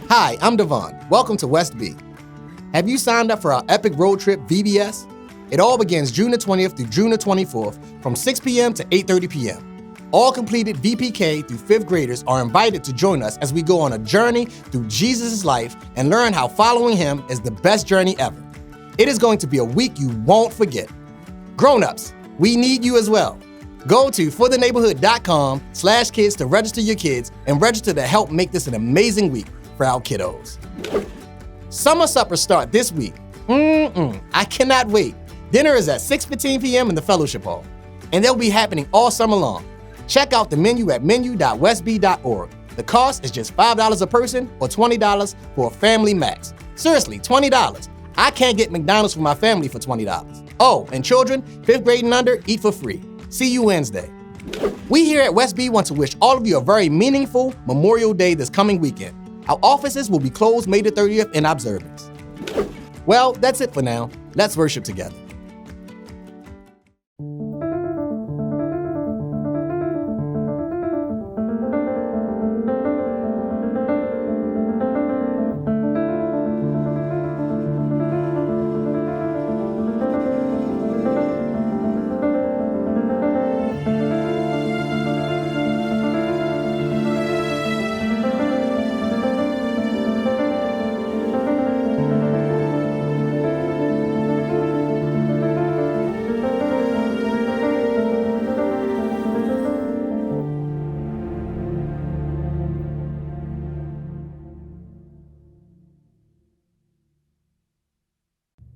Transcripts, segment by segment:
Hi, I'm Devon. Welcome to West B. Have you signed up for our epic road trip, VBS? It all begins June the 20th through June the 24th from 6 p.m. to 8:30 p.m. All completed VPK through 5th graders are invited to join us as we go on a journey through Jesus' life and learn how following him is the best journey ever. It is going to be a week you won't forget. Grown-ups, we need you as well. Go to fortheneighborhood.com/kids to register your kids and register to help make this an amazing week for our kiddos. Summer suppers start this week. I cannot wait. Dinner is at 6:15 p.m. in the fellowship hall, and they'll be happening all summer long. Check out the menu at menu.westb.org. The cost is just $5 a person or $20 for a family max. Seriously, $20. I can't get McDonald's for my family for $20. Oh, and children, 5th grade and under, eat for free. See you Wednesday. We here at West B want to wish all of you a very meaningful Memorial Day this coming weekend. Our offices will be closed May the 30th in observance. Well, that's it for now. Let's worship together.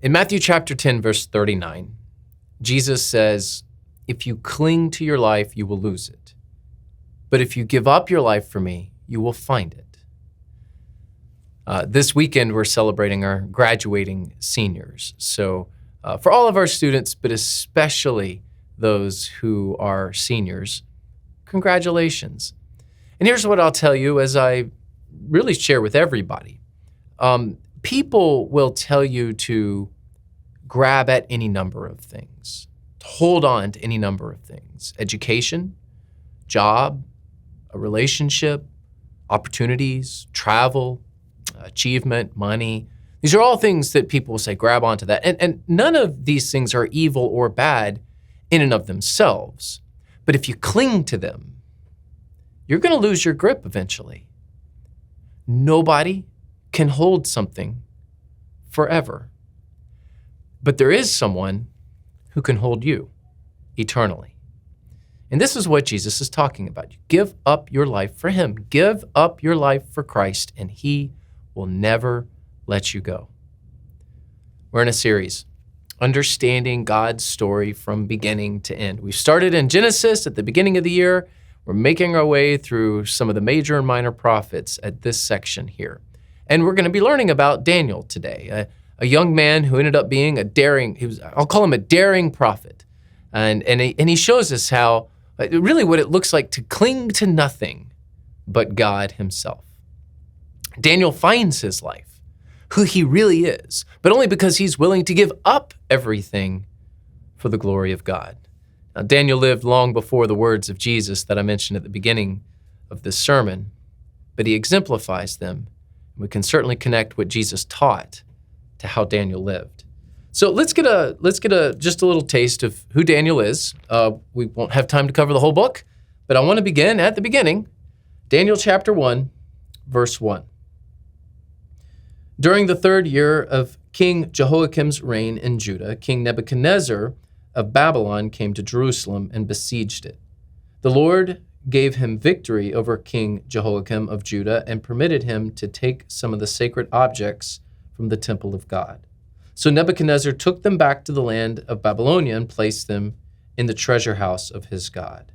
In Matthew chapter 10, verse 39, Jesus says, "If you cling to your life, you will lose it. But if you give up your life for me, you will find it." This weekend, we're celebrating our graduating seniors. So for all of our students, but especially those who are seniors, congratulations. And here's what I'll tell you as I really share with everybody. People will tell you to grab at any number of things, to hold on to any number of things. Education, job, a relationship, opportunities, travel, achievement, money. These are all things that people will say, grab onto that. And none of these things are evil or bad in and of themselves. But if you cling to them, you're going to lose your grip eventually. Nobody can hold something forever. But there is someone who can hold you eternally. And this is what Jesus is talking about. You give up your life for him. Give up your life for Christ, and he will never let you go. We're in a series, Understanding God's Story from Beginning to End. We started in Genesis at the beginning of the year. We're making our way through some of the major and minor prophets at this section here. And we're going to be learning about Daniel today, a young man who ended up being I'll call him a daring prophet. And he shows us how, really what it looks like to cling to nothing but God himself. Daniel finds his life, who he really is, but only because he's willing to give up everything for the glory of God. Now, Daniel lived long before the words of Jesus that I mentioned at the beginning of this sermon, but he exemplifies them. We can certainly connect what Jesus taught to how Daniel lived. So let's get just a little taste of who Daniel is. We won't have time to cover the whole book, but I want to begin at the beginning. Daniel chapter 1, verse 1. During the 3rd year of King Jehoiakim's reign in Judah, King Nebuchadnezzar of Babylon came to Jerusalem and besieged it. The Lord gave him victory over King Jehoiakim of Judah and permitted him to take some of the sacred objects from the temple of God. So Nebuchadnezzar took them back to the land of Babylonia and placed them in the treasure house of his God.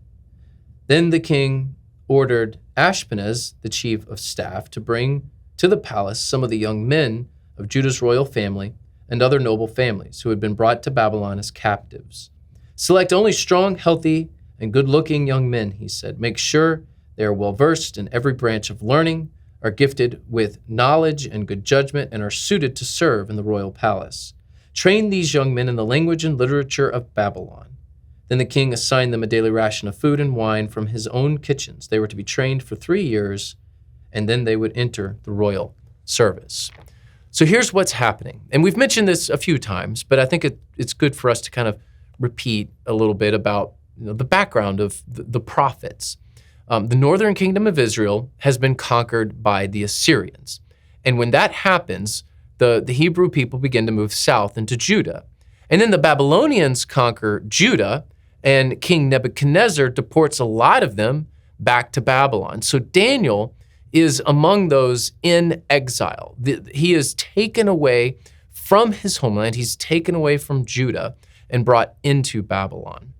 Then the king ordered Ashpenaz, the chief of staff, to bring to the palace some of the young men of Judah's royal family and other noble families who had been brought to Babylon as captives. Select only strong, healthy, and good-looking young men, he said. Make sure they are well-versed in every branch of learning, are gifted with knowledge and good judgment, and are suited to serve in the royal palace. Train these young men in the language and literature of Babylon. Then the king assigned them a daily ration of food and wine from his own kitchens. They were to be trained for 3 years, and then they would enter the royal service. So here's what's happening. And we've mentioned this a few times, but I think it's good for us to kind of repeat a little bit about the background of the prophets. The northern kingdom of Israel has been conquered by the Assyrians. And when that happens, the Hebrew people begin to move south into Judah. And then the Babylonians conquer Judah, and King Nebuchadnezzar deports a lot of them back to Babylon. So Daniel is among those in exile. He is taken away from his homeland. He's taken away from Judah and brought into Babylon.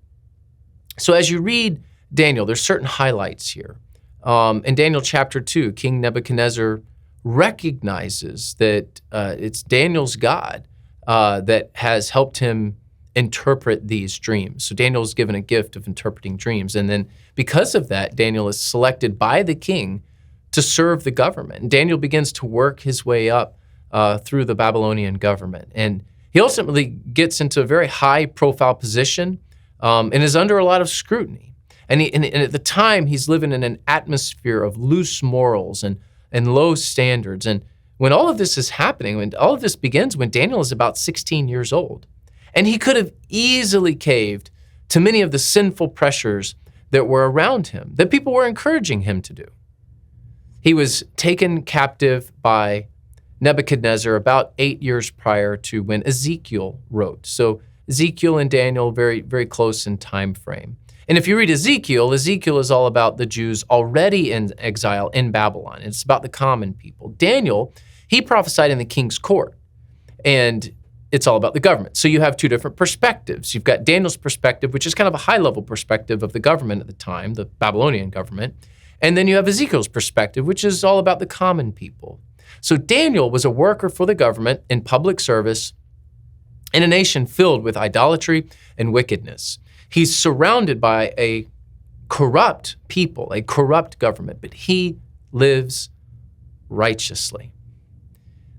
So as you read Daniel, there's certain highlights here. In Daniel chapter 2, King Nebuchadnezzar recognizes that it's Daniel's God that has helped him interpret these dreams. So Daniel is given a gift of interpreting dreams. And then because of that, Daniel is selected by the king to serve the government. And Daniel begins to work his way up through the Babylonian government. And he ultimately gets into a very high profile position and is under a lot of scrutiny. And at the time, he's living in an atmosphere of loose morals and low standards. And when all of this is happening, when all of this begins, when Daniel is about 16 years old, and he could have easily caved to many of the sinful pressures that were around him, that people were encouraging him to do. He was taken captive by Nebuchadnezzar about 8 years prior to when Ezekiel wrote. So Ezekiel and Daniel, very, very close in time frame. And if you read Ezekiel, Ezekiel is all about the Jews already in exile in Babylon. It's about the common people. Daniel, he prophesied in the king's court, and it's all about the government. So you have two different perspectives. You've got Daniel's perspective, which is kind of a high-level perspective of the government at the time, the Babylonian government. And then you have Ezekiel's perspective, which is all about the common people. So Daniel was a worker for the government in public service in a nation filled with idolatry and wickedness. He's surrounded by a corrupt people, a corrupt government, but he lives righteously.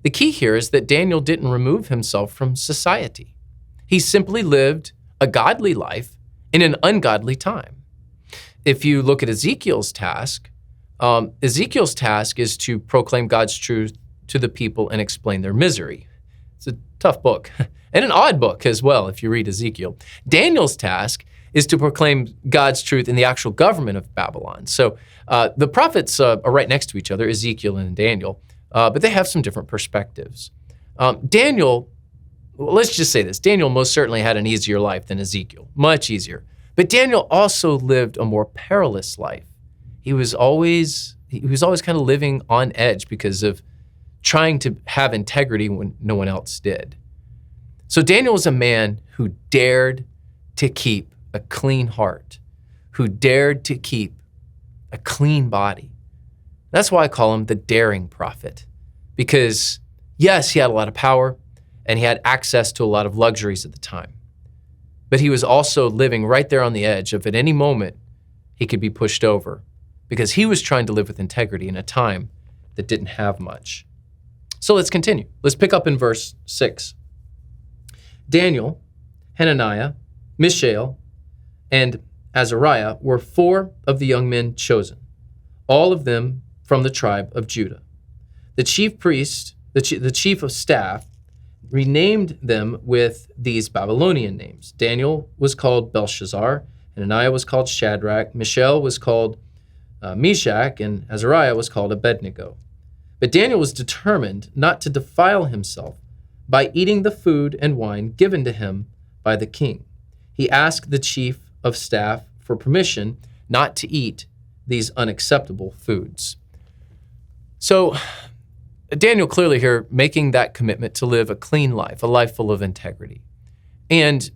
The key here is that Daniel didn't remove himself from society. He simply lived a godly life in an ungodly time. If you look at Ezekiel's task is to proclaim God's truth to the people and explain their misery. It's a tough book and an odd book as well if you read Ezekiel. Daniel's task is to proclaim God's truth in the actual government of Babylon. So the prophets are right next to each other, Ezekiel and Daniel, but they have some different perspectives. Daniel, well, let's just say this, Daniel most certainly had an easier life than Ezekiel, much easier. But Daniel also lived a more perilous life. He was always kind of living on edge because of trying to have integrity when no one else did. So Daniel was a man who dared to keep a clean heart, who dared to keep a clean body. That's why I call him the daring prophet, because yes, he had a lot of power and he had access to a lot of luxuries at the time. But he was also living right there on the edge of at any moment he could be pushed over because he was trying to live with integrity in a time that didn't have much. So let's continue. Let's pick up in verse 6. Daniel, Hananiah, Mishael, and Azariah were 4 of the young men chosen, all of them from the tribe of Judah. The chief priest, the chief of staff, renamed them with these Babylonian names. Daniel was called Belshazzar, Hananiah was called Shadrach, Mishael was called Meshach, and Azariah was called Abednego. But Daniel was determined not to defile himself by eating the food and wine given to him by the king. He asked the chief of staff for permission not to eat these unacceptable foods. So Daniel clearly here making that commitment to live a clean life, a life full of integrity. And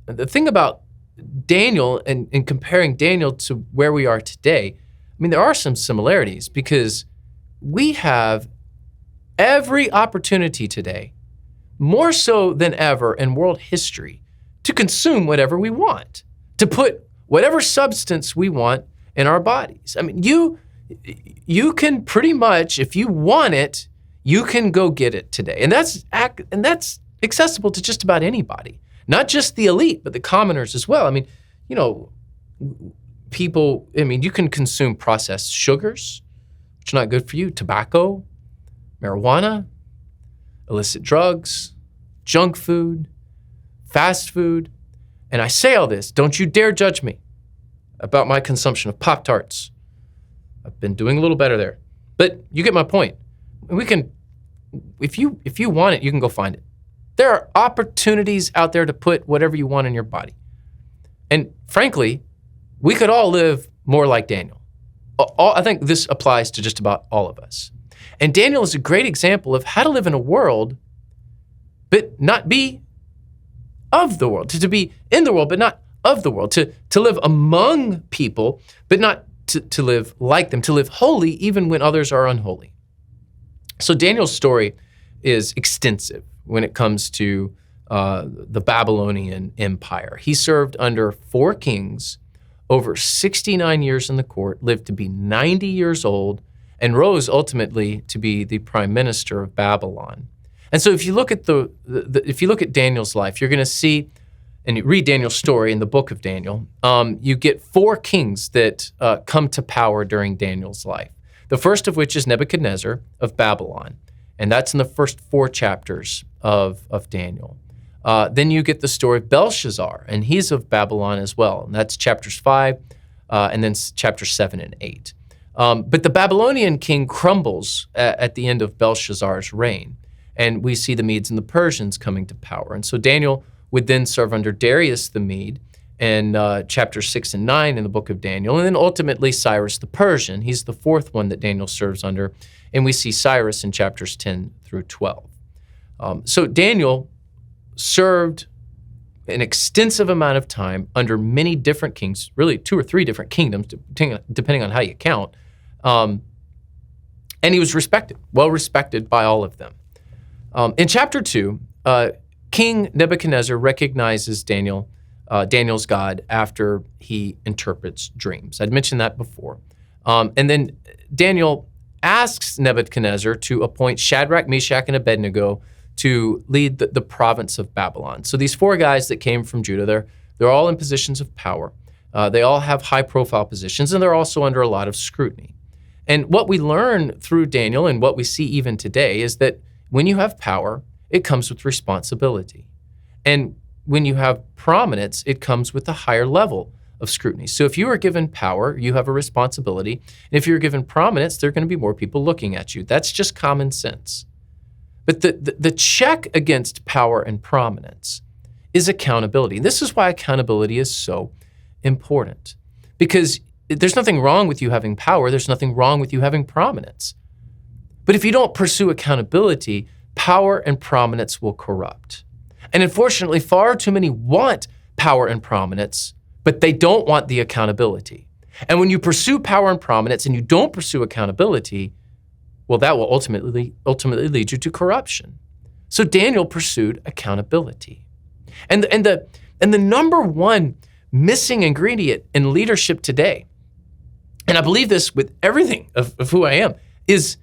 the thing about Daniel and comparing Daniel to where we are today, I mean, there are some similarities because we have every opportunity today, more so than ever in world history, to consume whatever we want, to put whatever substance we want in our bodies. I mean, you can pretty much, if you want it, you can go get it today. And that's accessible to just about anybody, not just the elite, but the commoners as well. I mean, you can consume processed sugars, which are not good for you, tobacco, marijuana, illicit drugs, junk food, fast food. And I say all this, don't you dare judge me about my consumption of Pop-Tarts. I've been doing a little better there. But you get my point. We can, if you want it, you can go find it. There are opportunities out there to put whatever you want in your body. And frankly, we could all live more like Daniel. I think this applies to just about all of us. And Daniel is a great example of how to live in a world, but not be of the world, to be in the world, but not of the world, to live among people, but not to live like them, to live holy even when others are unholy. So Daniel's story is extensive when it comes to the Babylonian Empire. He served under 4 kings, over 69 years in the court, lived to be 90 years old, and rose ultimately to be the prime minister of Babylon. And so if you look at if you look at Daniel's life, you're going to see, and you read Daniel's story in the book of Daniel, you get 4 kings that come to power during Daniel's life. The first of which is Nebuchadnezzar of Babylon, and that's in the first 4 chapters of Daniel. Then you get the story of Belshazzar, and he's of Babylon as well, and that's chapters 5, and then chapters 7 and 8. But the Babylonian king crumbles at the end of Belshazzar's reign, and we see the Medes and the Persians coming to power. And so Daniel would then serve under Darius the Mede in chapters 6 and 9 in the book of Daniel, and then ultimately Cyrus the Persian. He's the 4th one that Daniel serves under, and we see Cyrus in chapters 10 through 12. So Daniel served an extensive amount of time under many different kings, really 2 or 3 different kingdoms, depending on how you count. And he was respected, well respected by all of them. In chapter 2, King Nebuchadnezzar recognizes Daniel's God after he interprets dreams. I'd mentioned that before. And then Daniel asks Nebuchadnezzar to appoint Shadrach, Meshach, and Abednego to lead the province of Babylon. So these 4 guys that came from Judah, they're all in positions of power. They all have high-profile positions, and they're also under a lot of scrutiny. And what we learn through Daniel and what we see even today is that when you have power, it comes with responsibility. And when you have prominence, it comes with a higher level of scrutiny. So if you are given power, you have a responsibility. And if you're given prominence, there are going to be more people looking at you. That's just common sense. But the check against power and prominence is accountability. This is why accountability is so important. Because there's nothing wrong with you having power. There's nothing wrong with you having prominence. But if you don't pursue accountability, power and prominence will corrupt. And unfortunately, far too many want power and prominence, but they don't want the accountability. And when you pursue power and prominence and you don't pursue accountability, well, that will ultimately lead you to corruption. So Daniel pursued accountability. And the number one missing ingredient in leadership today, and I believe this with everything of who I am, is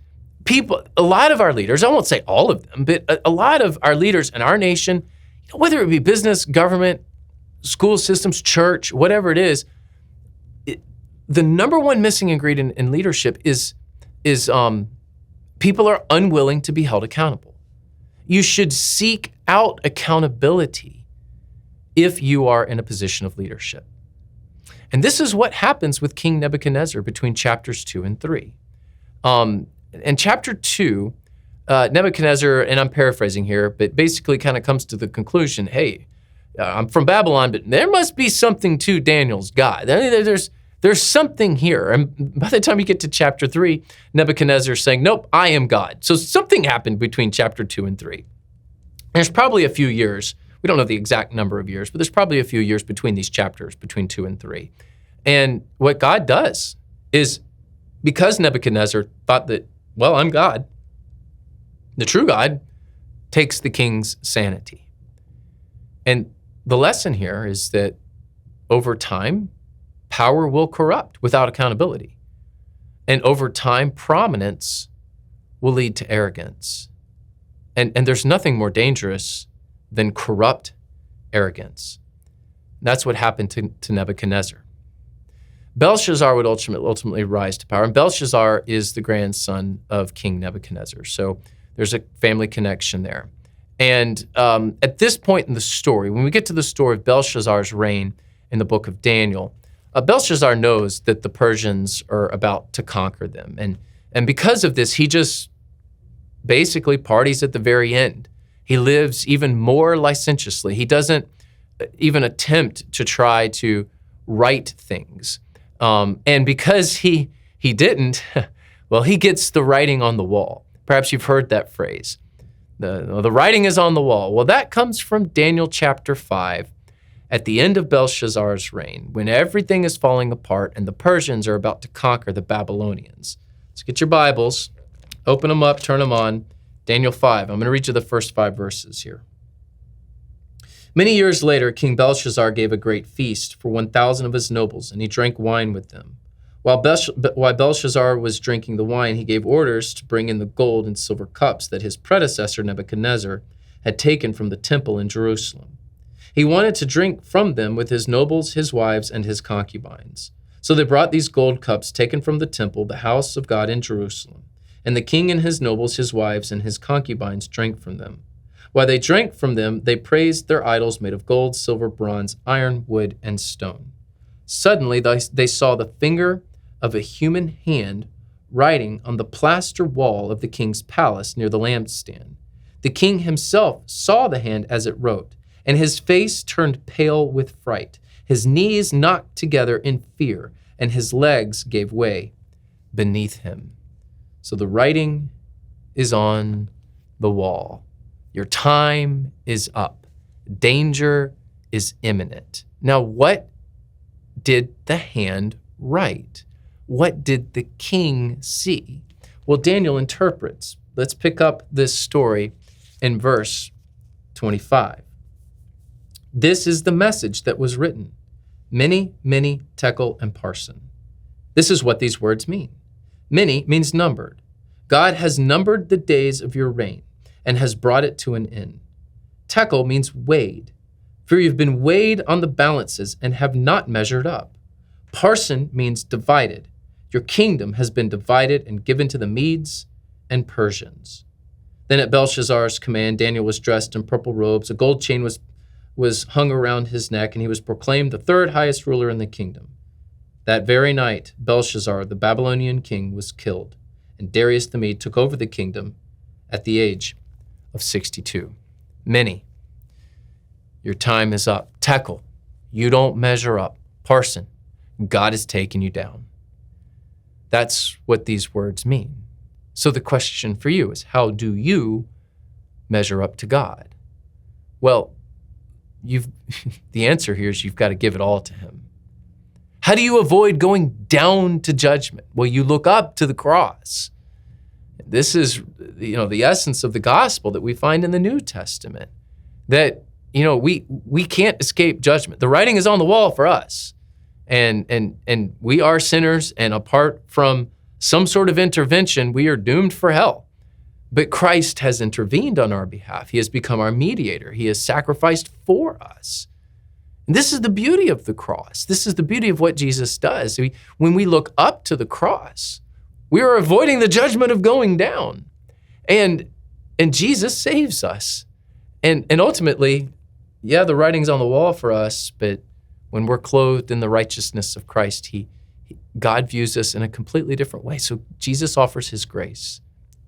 people, a lot of our leaders, I won't say all of them, but a lot of our leaders in our nation, whether it be business, government, school systems, church, whatever it is, the number one missing ingredient in leadership is people are unwilling to be held accountable. You should seek out accountability if you are in a position of leadership. And this is what happens with King Nebuchadnezzar between chapters 2 and 3. In chapter 2, Nebuchadnezzar, and I'm paraphrasing here, but basically kind of comes to the conclusion, hey, I'm from Babylon, but there must be something to Daniel's God. There's something here. And by the time you get to chapter 3, Nebuchadnezzar is saying, nope, I am God. So something happened between chapter 2 and 3. There's probably a few years. We don't know the exact number of years, but there's probably a few years between these chapters, between 2 and 3. And what God does is, because Nebuchadnezzar thought that, well, I'm God, the true God takes the king's sanity. And the lesson here is that over time, power will corrupt without accountability. And over time, prominence will lead to arrogance. And there's nothing more dangerous than corrupt arrogance. And that's what happened to Nebuchadnezzar. Belshazzar would ultimately rise to power. And Belshazzar is the grandson of King Nebuchadnezzar. So there's a family connection there. And at this point in the story, when we get to the story of Belshazzar's reign in the book of Daniel, Belshazzar knows that the Persians are about to conquer them. And because of this, he just basically parties at the very end. He lives even more licentiously. He doesn't even attempt to try to right things. And because he didn't, well, he gets the writing on the wall. Perhaps you've heard that phrase. The writing is on the wall. Well, that comes from Daniel chapter 5 at the end of Belshazzar's reign, when everything is falling apart and the Persians are about to conquer the Babylonians. Let's get your Bibles, open them up, turn them on. Daniel 5. I'm going to read you the first 5 verses here. Many years later, King Belshazzar gave a great feast for 1,000 of his nobles, and he drank wine with them. While Belshazzar was drinking the wine, he gave orders to bring in the gold and silver cups that his predecessor Nebuchadnezzar had taken from the temple in Jerusalem. He wanted to drink from them with his nobles, his wives, and his concubines. So they brought these gold cups taken from the temple, the house of God in Jerusalem. And the king and his nobles, his wives, and his concubines drank from them. While they drank from them, they praised their idols made of gold, silver, bronze, iron, wood, and stone. Suddenly they saw the finger of a human hand writing on the plaster wall of the king's palace near the lampstand. The king himself saw the hand as it wrote, and his face turned pale with fright. His knees knocked together in fear, and his legs gave way beneath him. So the writing is on the wall. Your time is up. Danger is imminent. Now, what did the hand write? What did the king see? Well, Daniel interprets. Let's pick up this story in verse 25. This is the message that was written. Many, many, tekel, and parson. This is what these words mean. Many means numbered. God has numbered the days of your reign and has brought it to an end. Tekel means weighed, for you've been weighed on the balances and have not measured up. Parson means divided. Your kingdom has been divided and given to the Medes and Persians. Then at Belshazzar's command, Daniel was dressed in purple robes. A gold chain was hung around his neck, and he was proclaimed the third highest ruler in the kingdom. That very night, Belshazzar, the Babylonian king, was killed, and Darius the Mede took over the kingdom at the age of 62. Many, your time is up. Tekel, you don't measure up. Parson, God has taken you down. That's what these words mean. So the question for you is, how do you measure up to God? Well, the answer here is you've got to give it all to him. How do you avoid going down to judgment? Well, you look up to the cross. This is, the essence of the gospel that we find in the New Testament, that, we can't escape judgment. The writing is on the wall for us. And we are sinners, and apart from some sort of intervention, we are doomed for hell. But Christ has intervened on our behalf. He has become our mediator. He has sacrificed for us. And this is the beauty of the cross. This is the beauty of what Jesus does. When we look up to the cross, we are avoiding the judgment of going down. And Jesus saves us. And ultimately, the writing's on the wall for us, but when we're clothed in the righteousness of Christ, God views us in a completely different way. So Jesus offers his grace.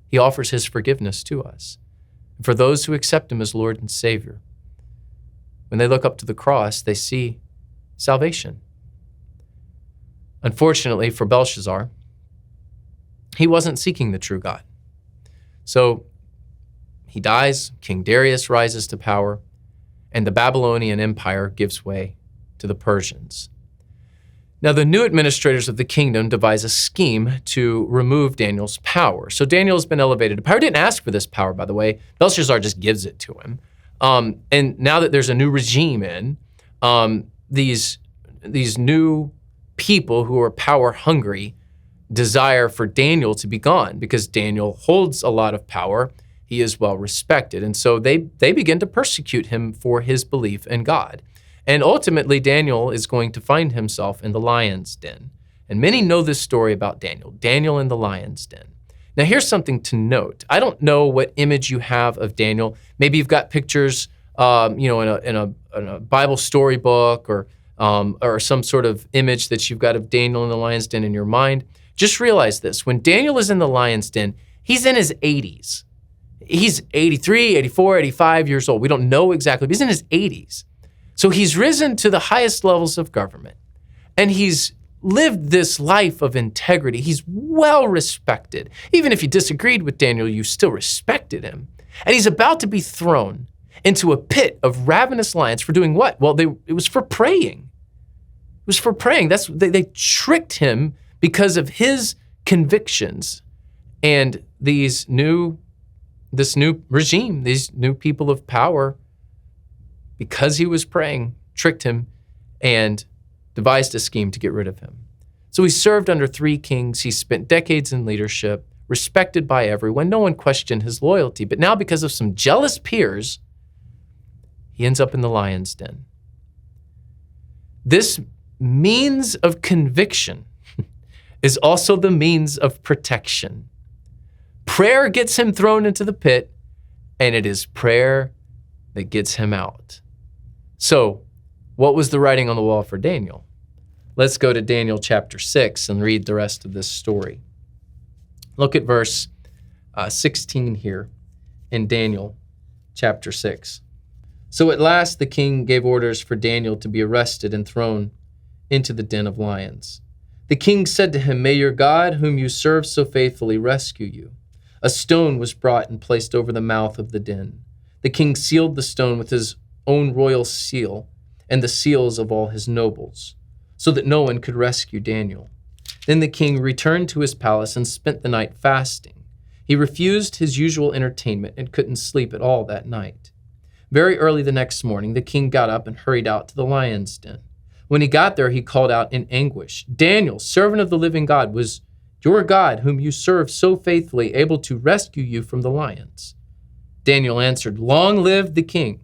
He offers his forgiveness to us. For those who accept him as Lord and Savior, when they look up to the cross, they see salvation. Unfortunately for Belshazzar, he wasn't seeking the true God. So he dies, King Darius rises to power, and the Babylonian Empire gives way to the Persians. Now, the new administrators of the kingdom devise a scheme to remove Daniel's power. So Daniel has been elevated to power. He didn't ask for this power, by the way. Belshazzar just gives it to him. And now that there's a new regime in, these new people who are power hungry desire for Daniel to be gone, because Daniel holds a lot of power. He is well respected. And so they begin to persecute him for his belief in God. And ultimately, Daniel is going to find himself in the lion's den. And many know this story about Daniel in the lion's den. Now, here's something to note. I don't know what image you have of Daniel. Maybe you've got pictures, in a Bible storybook or some sort of image that you've got of Daniel in the lion's den in your mind. Just realize this. When Daniel is in the lion's den, he's in his 80s. He's 83, 84, 85 years old. We don't know exactly, but he's in his 80s. So he's risen to the highest levels of government, and he's lived this life of integrity. He's well respected. Even if you disagreed with Daniel, you still respected him. And he's about to be thrown into a pit of ravenous lions for doing what? Well, it was for praying. It was for praying. They tricked him because of his convictions. And this new regime, these new people of power, because he was praying, tricked him and devised a scheme to get rid of him. So he served under 3 kings. He spent decades in leadership, respected by everyone. No one questioned his loyalty. But now, because of some jealous peers, he ends up in the lion's den. This means of conviction is also the means of protection. Prayer gets him thrown into the pit, and it is prayer that gets him out. So, what was the writing on the wall for Daniel? Let's go to Daniel chapter 6 and read the rest of this story. Look at verse 16 here in Daniel chapter 6. So at last the king gave orders for Daniel to be arrested and thrown into the den of lions. The king said to him, "May your God, whom you serve so faithfully, rescue you." A stone was brought and placed over the mouth of the den. The king sealed the stone with his own royal seal and the seals of all his nobles, so that no one could rescue Daniel. Then the king returned to his palace and spent the night fasting. He refused his usual entertainment and couldn't sleep at all that night. Very early the next morning, the king got up and hurried out to the lion's den. When he got there, he called out in anguish, "Daniel, servant of the living God, was your God, whom you serve so faithfully, able to rescue you from the lions?" Daniel answered, "Long live the king.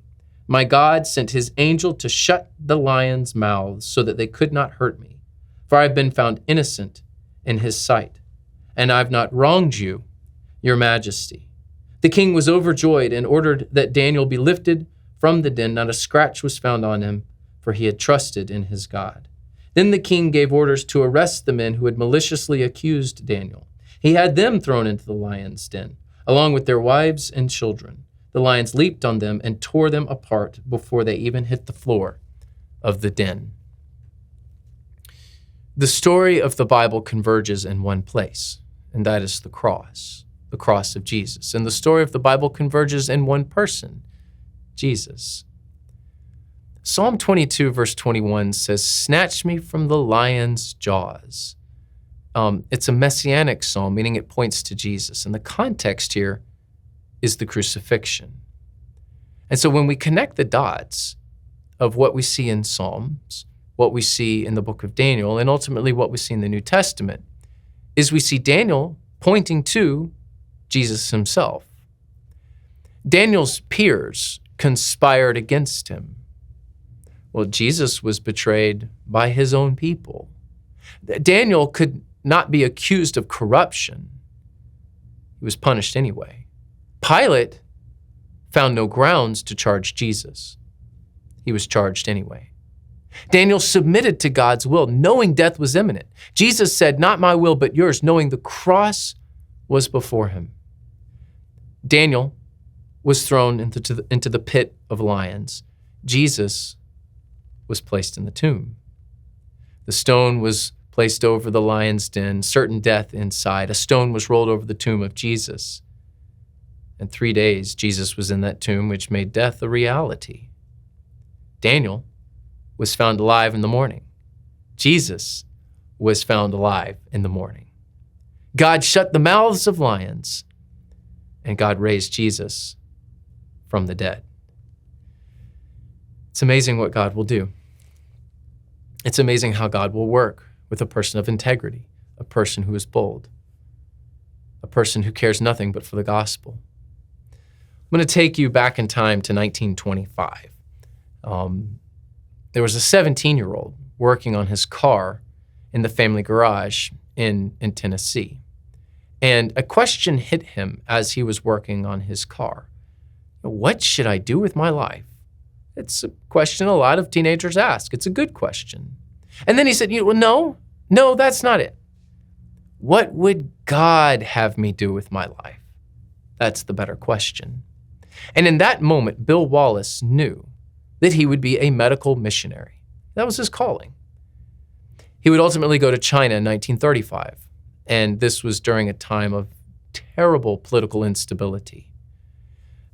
My God sent his angel to shut the lions' mouths so that they could not hurt me, for I have been found innocent in his sight, and I have not wronged you, your majesty." The king was overjoyed and ordered that Daniel be lifted from the den. Not a scratch was found on him, for he had trusted in his God. Then the king gave orders to arrest the men who had maliciously accused Daniel. He had them thrown into the lion's den, along with their wives and children. The lions leaped on them and tore them apart before they even hit the floor of the den. The story of the Bible converges in one place, and that is the cross of Jesus. And the story of the Bible converges in one person, Jesus. Psalm 22, verse 21 says, "Snatch me from the lion's jaws." It's a messianic psalm, meaning it points to Jesus. And the context here is the crucifixion. And so when we connect the dots of what we see in Psalms, what we see in the book of Daniel, and ultimately what we see in the New Testament, is we see Daniel pointing to Jesus himself. Daniel's peers conspired against him. Well, Jesus was betrayed by his own people. Daniel could not be accused of corruption. He was punished anyway. Pilate found no grounds to charge Jesus. He was charged anyway. Daniel submitted to God's will, knowing death was imminent. Jesus said, "Not my will, but yours," knowing the cross was before him. Daniel was thrown into the pit of lions. Jesus was placed in the tomb. The stone was placed over the lion's den, certain death inside. A stone was rolled over the tomb of Jesus. In 3 days, Jesus was in that tomb, which made death a reality. Daniel was found alive in the morning. Jesus was found alive in the morning. God shut the mouths of lions, and God raised Jesus from the dead. It's amazing what God will do. It's amazing how God will work with a person of integrity, a person who is bold, a person who cares nothing but for the gospel. I'm going to take you back in time to 1925. There was a 17-year-old working on his car in the family garage in Tennessee. And a question hit him as he was working on his car. What should I do with my life? It's a question a lot of teenagers ask. It's a good question. And then he said, no, that's not it. What would God have me do with my life? That's the better question. And in that moment, Bill Wallace knew that he would be a medical missionary. That was his calling. He would ultimately go to China in 1935, and this was during a time of terrible political instability.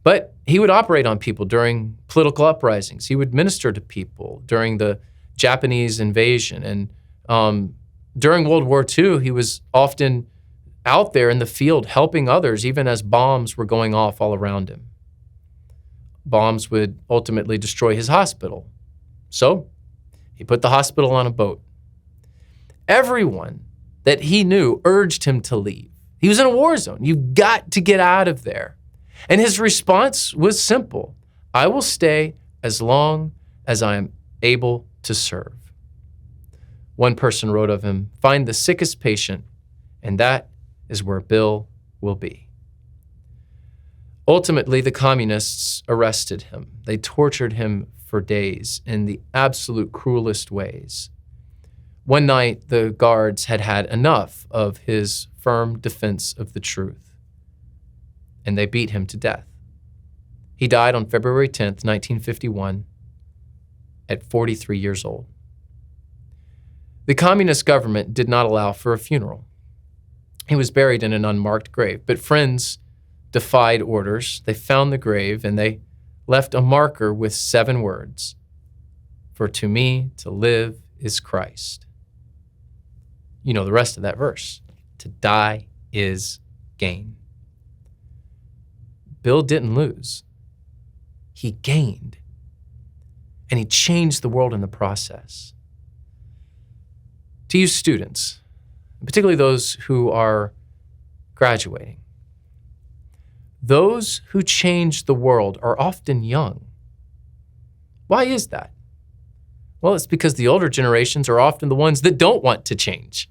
But he would operate on people during political uprisings. He would minister to people during the Japanese invasion. And during World War II, he was often out there in the field helping others, even as bombs were going off all around him. Bombs would ultimately destroy his hospital. So he put the hospital on a boat. Everyone that he knew urged him to leave. He was in a war zone. You've got to get out of there. And his response was simple. I will stay as long as I am able to serve. One person wrote of him, find the sickest patient, and that is where Bill will be. Ultimately, the communists arrested him. They tortured him for days in the absolute cruelest ways. One night, the guards had had enough of his firm defense of the truth, and they beat him to death. He died on February 10th, 1951, at 43 years old. The communist government did not allow for a funeral. He was buried in an unmarked grave, but friends defied orders. They found the grave, and they left a marker with 7 words, "For to me to live is Christ." You know the rest of that verse. To die is gain. Bill didn't lose. He gained. And he changed the world in the process. To you students, particularly those who are graduating, those who change the world are often young. Why is that? Well, it's because the older generations are often the ones that don't want to change.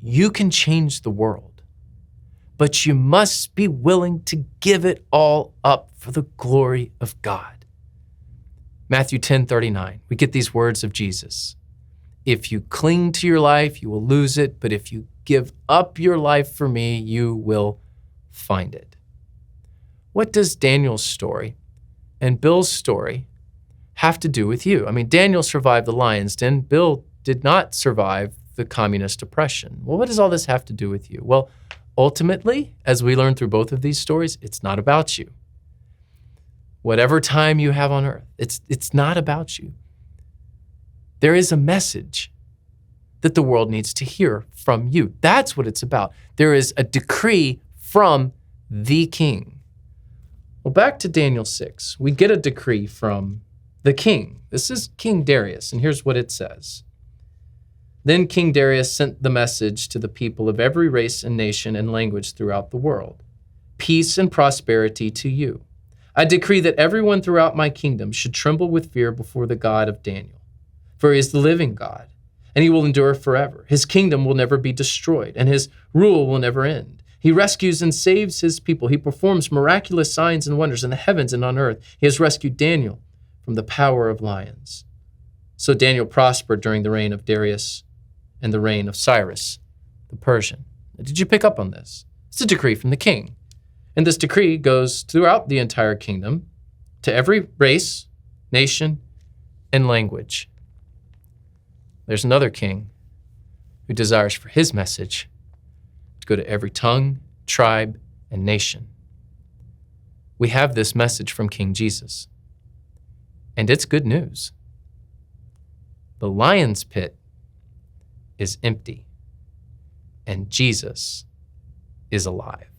You can change the world, but you must be willing to give it all up for the glory of God. Matthew 10:39, we get these words of Jesus. If you cling to your life, you will lose it, but if you give up your life for me, you will find it. What does Daniel's story and Bill's story have to do with you? I mean, Daniel survived the lion's den. Bill did not survive the communist oppression. Well, what does all this have to do with you? Well, ultimately, as we learn through both of these stories, it's not about you. Whatever time you have on earth, it's not about you. There is a message that the world needs to hear from you. That's what it's about. There is a decree from the king. Well, back to Daniel 6, we get a decree from the king. This is King Darius, and here's what it says. Then King Darius sent the message to the people of every race and nation and language throughout the world. Peace and prosperity to you. I decree that everyone throughout my kingdom should tremble with fear before the God of Daniel. For he is the living God, and he will endure forever. His kingdom will never be destroyed, and his rule will never end. He rescues and saves his people. He performs miraculous signs and wonders in the heavens and on earth. He has rescued Daniel from the power of lions. So Daniel prospered during the reign of Darius and the reign of Cyrus, the Persian. Did you pick up on this? It's a decree from the king. And this decree goes throughout the entire kingdom to every race, nation, and language. There's another king who desires for his message to go to every tongue, tribe, and nation. We have this message from King Jesus, and it's good news. The lion's pit is empty, and Jesus is alive.